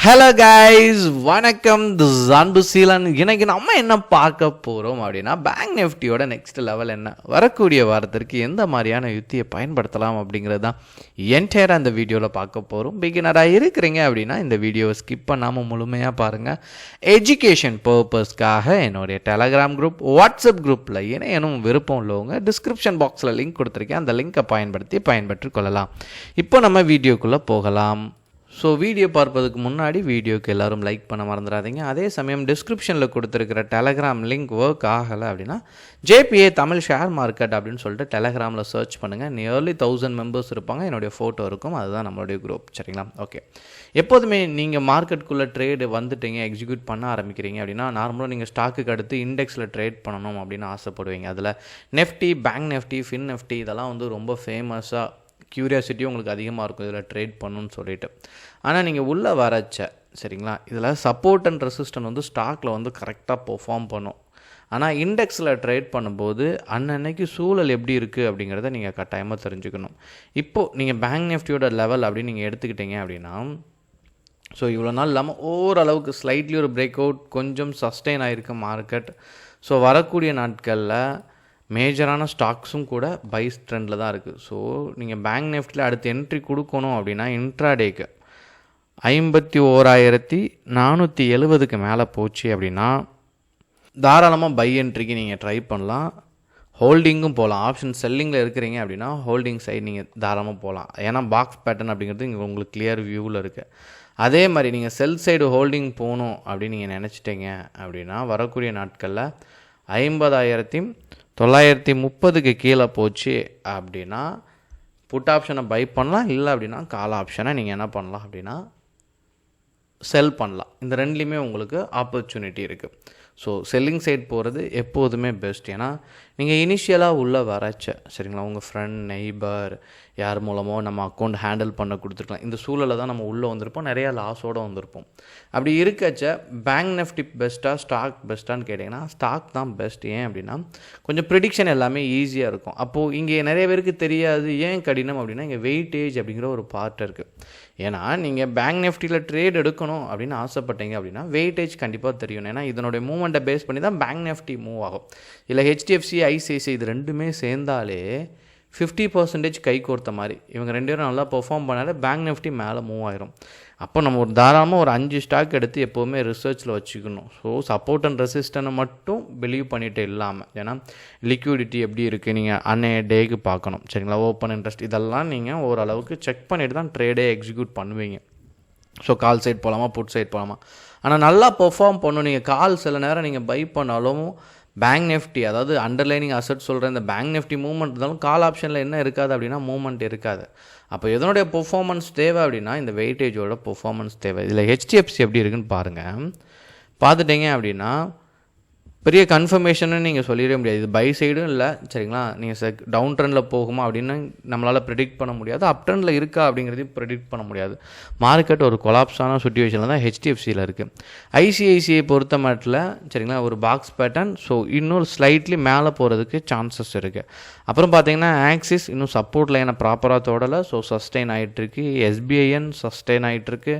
Hello guys, வணக்கம். This is அன்பு சீலன். இன்னைக்கு நம்ம என்ன பார்க்க போகிறோம் அப்படின்னா, பேங்க் நிஃப்டியோட நெக்ஸ்ட் லெவல் என்ன, வரக்கூடிய வாரத்திற்கு எந்த மாதிரியான யுத்தியை பயன்படுத்தலாம் அப்படிங்கிறது தான் என்டையராக அந்த வீடியோவில் பார்க்க போகிறோம். பிகினராக இருக்கிறீங்க அப்படின்னா இந்த வீடியோவை ஸ்கிப் பண்ணாமல் முழுமையாக பாருங்கள். எஜுகேஷன் பர்பஸ்க்காக என்னுடைய டெலகிராம் குரூப், வாட்ஸ்அப் குரூப்பில் இணையனும் விருப்பம் உள்ளவங்க டிஸ்கிரிப்ஷன் பாக்ஸில் லிங்க் கொடுத்துருக்கேன். அந்த லிங்கை பயன்பெற்று கொள்ளலாம். இப்போ நம்ம வீடியோக்குள்ளே போகலாம். ஸோ வீடியோ பார்ப்பதுக்கு முன்னாடி வீடியோக்கு எல்லோரும் லைக் பண்ண மறந்துடாதீங்க. அதே சமயம் டிஸ்கிரிப்ஷனில் கொடுத்துருக்கிற டெலகிராம் லிங்க் ஒர்க் ஆகலை அப்படின்னா ஜேபிஏ தமிழ் ஷேர் மார்க்கெட் அப்படின்னு சொல்லிட்டு டெலகிராமில் சர்ச் பண்ணுங்கள். நியர்லி 1000 மெம்பர்ஸ் இருப்பாங்க. என்னுடைய ஃபோட்டோ இருக்கும். அதுதான் நம்மளுடைய குரூப். சரிங்களா? ஓகே. எப்போதுமே நீங்கள் மார்க்கெட்டுக்குள்ளே ட்ரேடு வந்துட்டீங்க, எக்ஸிக்யூட் பண்ண ஆரம்பிக்கிறீங்க அப்படின்னா நார்மலாக நீங்கள் ஸ்டாக்குக்கு அடுத்து இண்டெக்ஸில் ட்ரேட் பண்ணணும் அப்படின்னு ஆசைப்படுவீங்க. அதில் Nifty, bank Nifty, fin Nifty இதெல்லாம் வந்து ரொம்ப ஃபேமஸாக, க்யூரியாசிட்டி உங்களுக்கு அதிகமாக இருக்கும் இதில் ட்ரேட் பண்ணணும்னு சொல்லிட்டு. ஆனால் நீங்கள் உள்ளே வரச்ச சரிங்களா, இதில் சப்போர்ட் அண்ட் ரெசிஸ்டன்ட் வந்து ஸ்டாக்கில் வந்து கரெக்டாக பெர்ஃபார்ம் பண்ணும். ஆனால் இண்டெக்ஸில் ட்ரேட் பண்ணும்போது அன்னன்னைக்கு சூழல் எப்படி இருக்குது அப்படிங்கிறத நீங்கள் கட்டாயமாக தெரிஞ்சுக்கணும். இப்போது நீங்கள் பேங்க் நிஃப்டியோட லெவல் அப்படின்னு நீங்கள் எடுத்துக்கிட்டீங்க அப்படின்னா, ஸோ இவ்வளோ நாள் இல்லாமல் ஓரளவுக்கு ஸ்லைட்லி ஒரு பிரேக் அவுட் கொஞ்சம் சஸ்டெயின் ஆகிருக்கு மார்க்கெட். ஸோ வரக்கூடிய நாட்களில் மேஜரான ஸ்டாக்ஸும் கூட பைஸ் ட்ரெண்டில் தான் இருக்குது. ஸோ நீங்கள் பேங்க் நிஃப்டியில் அடுத்து என்ட்ரி கொடுக்கணும் அப்படின்னா இன்ட்ராடேக்கு 51,470க்கு மேலே போச்சு அப்படின்னா தாராளமாக பை என்ட்ரிக்கு நீங்கள் ட்ரை பண்ணலாம். ஹோல்டிங்கும் போகலாம். ஆப்ஷன் செல்லிங்கில் இருக்கிறீங்க அப்படின்னா ஹோல்டிங் சைடு நீங்கள் தாராளமாக போகலாம். ஏன்னா பாக்ஸ் பேட்டர்ன் அப்படிங்கிறது இங்கே உங்களுக்கு கிளியர் வியூவில் இருக்குது. அதே மாதிரி நீங்கள் செல் சைடு ஹோல்டிங் போகணும் அப்படின்னு நீங்கள் நினச்சிட்டீங்க அப்படின்னா வரக்கூடிய நாட்களில் 50,930க்கு கீழே போச்சு அப்படின்னா புட் ஆப்ஷனை பை பண்ணலாம். இல்லை அப்படின்னா கால் ஆப்ஷனை நீங்கள் என்ன பண்ணலாம் அப்படின்னா செல் பண்ணலாம். இந்த ரெண்டுலேயுமே உங்களுக்கு ஆப்பர்ச்சுனிட்டி இருக்குது. ஸோ செல்லிங் சைட் போகிறது எப்போதுமே பெஸ்ட். ஏன்னா நீங்கள் இனிஷியலாக உள்ளே வரச்ச சரிங்களா, உங்கள் ஃப்ரெண்ட், நெய்பர் யார் மூலமோ நம்ம அக்கௌண்ட் ஹேண்டில் பண்ண கொடுத்துருக்கலாம். இந்த சூழலில் தான் நம்ம உள்ளே வந்திருப்போம், நிறையா லாஸோடு வந்திருப்போம். அப்படி இருக்கச்ச பேங்க் நிஃப்டி பெஸ்ட்டாக ஸ்டாக் பெஸ்ட்டான்னு கேட்டிங்கன்னா ஸ்டாக் தான் பெஸ்ட். ஏன் அப்படின்னா கொஞ்சம் ப்ரிடிக்ஷன் எல்லாமே ஈஸியாக இருக்கும். அப்போது இங்கே நிறைய பேருக்கு தெரியாது. ஏன் கடினம் அப்படின்னா இங்கே வெயிட்டேஜ் அப்படிங்கிற ஒரு பார்ட் இருக்குது. ஏன்னா நீங்கள் பேங்க் நிஃப்டியில் ட்ரேட் எடுக்கணும் அப்படின்னு ஆசைப்பட்டீங்க அப்படின்னா வெயிட்டேஜ் கண்டிப்பாக தெரியும். ஏன்னா இதனுடைய மூவ்மெண்ட்டை பேஸ் பண்ணி தான் பேங்க் நிஃப்டி மூவ் ஆகும். இல்லை ஹெச்டிஎஃப்சி, ஐசிஐசி இது ரெண்டுமே சேர்ந்தாலே 50% கை கோர்த்த மாதிரி. இவங்க ரெண்டு பேரும் நல்லா பெர்ஃபார்ம் பண்ணாலே பேங்க் நிஃப்டி மேலே மூவ் ஆயிரும். அப்போ நம்ம ஒரு தாராளமாக ஒரு 5 ஸ்டாக் எடுத்து எப்போவுமே ரிசர்ச்சில் வச்சுக்கணும். ஸோ சப்போர்ட் அண்ட் ரெசிஸ்டன்னை மட்டும் பிலீவ் பண்ணிட்டு இல்லாமல், ஏன்னா லிக்விடிட்டி எப்படி இருக்குது நீங்கள் அன்னைய டேக்கு பார்க்கணும். சரிங்களா? ஓப்பன் இன்ட்ரெஸ்ட் இதெல்லாம் நீங்கள் ஓரளவுக்கு செக் பண்ணிவிட்டு தான் ட்ரேடே எக்ஸிக்யூட் பண்ணுவீங்க. ஸோ கால் சைட் போகலாமா, புட் சைட் போகலாமா. ஆனால் நல்லா பெர்ஃபார்ம் பண்ணணும். நீங்கள் கால் சில நேரம் நீங்கள் பை பண்ணாலும் பேங்க் நிஃப்டி, அதாவது அண்டர்லைனிங் அசட் சொல்கிற இந்த பேங்க் நிஃப்டி மூவ்மெண்ட் இருந்தாலும் கால் ஆப்ஷனில் என்ன இருக்காது அப்படின்னா மூவ்மெண்ட் இருக்காது. அப்போ எதனுடைய பெர்ஃபார்மன்ஸ் தேவை அப்படின்னா இந்த வெயிட்டேஜோட பெர்ஃபார்மன்ஸ் தேவை. இதில் ஹெச்டிஎஃப்சி எப்படி இருக்குன்னு பாருங்கள். பார்த்துட்டிங்க அப்படின்னா பெரிய கன்ஃபர்மேஷன்னு நீங்கள் சொல்லிட முடியாது. இது பை சைடும் இல்லை. சரிங்களா? நீங்கள் டவுன் ட்ரெண்டில் போகுமா அப்படின்னு நம்மளால் ப்ரெடிக்ட் பண்ண முடியாது. அப் ட்ரெண்டில் இருக்கா அப்படிங்கிறதையும் ப்ரெடிக்ட் பண்ண முடியாது. மார்க்கெட் ஒரு கொலாப்ஸான சுச்சுவேஷனில் தான் ஹெச்டிஎஃப்சியில் இருக்குது. ஐசிஐசிஐ பொறுத்த மாட்டில் சரிங்களா ஒரு பாக்ஸ் பேட்டர்ன். ஸோ இன்னொரு ஸ்லைட்லி மேலே போகிறதுக்கு சான்சஸ் இருக்குது. அப்புறம் பார்த்தீங்கன்னா ஆக்சிஸ் இன்னும் சப்போர்ட் லைனை ப்ராப்பராக தொடலை. ஸோ சஸ்டெயின் ஆகிட்டுருக்கு. எஸ்பிஐஎன் சஸ்டெயின் ஆகிட்டுருக்கு.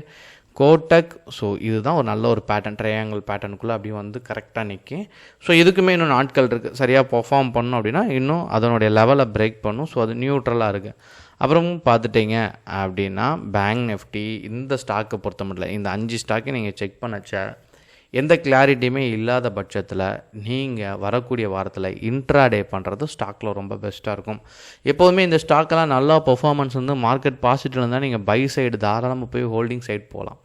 கோட்டக். ஸோ இதுதான் ஒரு நல்ல ஒரு பேட்டர்ன், ட்ரையாங்கிள் பேட்டர்னுக்குள்ளே அப்படியே வந்து கரெக்டாக நிற்கும். ஸோ இதுக்குமே இன்னும் நாட்கள் இருக்குது. சரியாக பெர்ஃபார்ம் பண்ணணும் அப்படின்னா இன்னும் அதனுடைய லெவலை பிரேக் பண்ணும். ஸோ அது நியூட்ரலாக இருக்குது. அப்புறம் பார்த்துட்டிங்க அப்படின்னா பேங்க் நிஃப்டி இந்த ஸ்டாக்கை பொறுத்த மட்டும் இந்த 5 ஸ்டாக்கை நீங்கள் செக் பண்ணச்ச எந்த கிளாரிட்டியுமே இல்லாத பட்சத்தில் நீங்கள் வரக்கூடிய வாரத்தில் இன்ட்ராடே பண்ணுறது ஸ்டாக்கில் ரொம்ப பெஸ்ட்டாக இருக்கும். எப்போதுமே இந்த ஸ்டாக்கெல்லாம் நல்லா பெர்ஃபார்மன்ஸ் வந்து மார்க்கெட் பாசிட்டிவ் இருந்தால் நீங்கள் பை சைடு தாராளமாக போய் ஹோல்டிங் சைடு போகலாம்.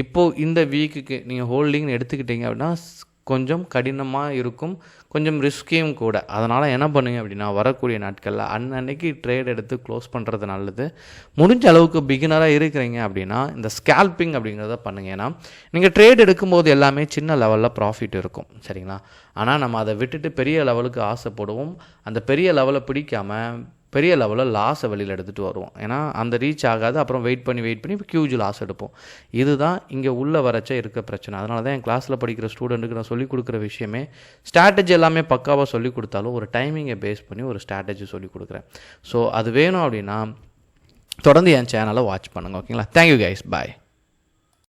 இப்போது இந்த வீக்குக்கு நீங்கள் ஹோல்டிங்னு எடுத்துக்கிட்டீங்க அப்படின்னா கொஞ்சம் கடினமாக இருக்கும், கொஞ்சம் ரிஸ்கியும் கூட. அதனால் என்ன பண்ணுங்க அப்படின்னா வரக்கூடிய நாட்களில் அன்னன்னைக்கு ட்ரேட் எடுத்து க்ளோஸ் பண்ணுறது நல்லது. முடிஞ்ச அளவுக்கு பிகினராக இருக்கிறீங்க அப்படின்னா இந்த ஸ்கேல்பிங் அப்படிங்கிறத பண்ணுங்கள். ஏன்னா நீங்கள் ட்ரேட் எடுக்கும்போது எல்லாமே சின்ன லெவலில் ப்ராஃபிட் இருக்கும். சரிங்களா? ஆனால் நம்ம அதை விட்டுட்டு பெரிய லெவலுக்கு ஆசைப்படுவோம். அந்த பெரிய லெவலை பிடிக்காமல் பெரிய லெவலில் லாஸை வெளியில் எடுத்துகிட்டு வருவோம். ஏன்னா அந்த ரீச் ஆகாது. அப்புறம் வெயிட் பண்ணி இப்போ ஹியூஜ் லாஸ் எடுப்போம். இதுதான் இங்கே உள்ளே வரச்ச இருக்க பிரச்சனை. அதனால தான் என் கிளாஸில் படிக்கிற ஸ்டூடெண்ட்டுக்கு நான் சொல்லிக் கொடுக்குற விஷயமே ஸ்ட்ராட்டஜி எல்லாமே பக்காவாக சொல்லிக் கொடுத்தாலும் ஒரு டைமிங்கை பேஸ் பண்ணி ஒரு ஸ்ட்ராட்டஜி சொல்லிக் கொடுக்குறேன். ஸோ அது வேணும் அப்படின்னா தொடர்ந்து என் சேனலை வாட்ச் பண்ணுங்கள். ஓகேங்களா? தேங்க்யூ கைஸ், பாய்.